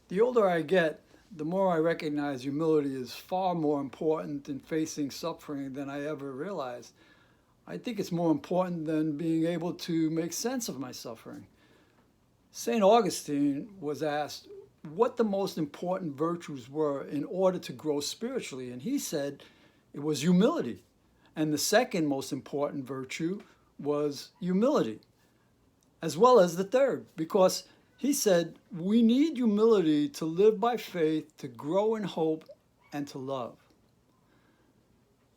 The older I get, the more I recognize humility is far more important in facing suffering than I ever realized. I think it's more important than being able to make sense of my suffering. St. Augustine was asked what the most important virtues were in order to grow spiritually, and he said it was humility. And the second most important virtue was humility, as well as the third, because he said we need humility to live by faith, to grow in hope, and to love.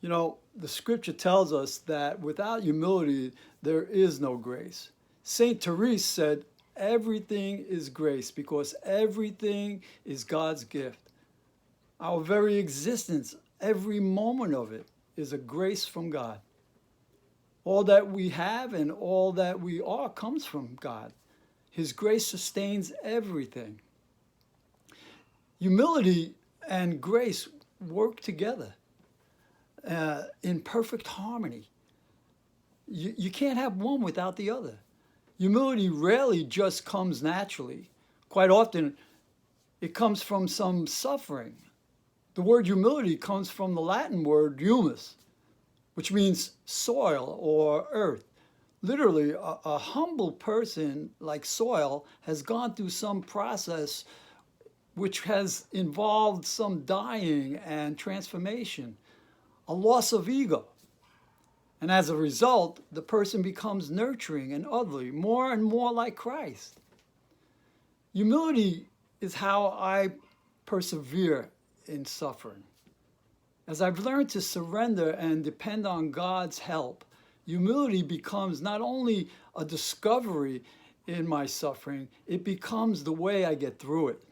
You know, the scripture tells us that without humility, there is no grace. St. Therese said, everything is grace because everything is God's gift. Our very existence, every moment of it, is a grace from God. All that we have and all that we are comes from God. His grace sustains everything. Humility and grace work together in perfect harmony. You can't have one without the other. Humility rarely just comes naturally. Quite often, it comes from some suffering. The word humility comes from the Latin word humus, which means soil or earth. Literally, a humble person like soil has gone through some process which has involved some dying and transformation, a loss of ego. And as a result, the person becomes nurturing and otherly, more and more like Christ. Humility is how I persevere in suffering. As I've learned to surrender and depend on God's help, humility becomes not only a discovery in my suffering, it becomes the way I get through it.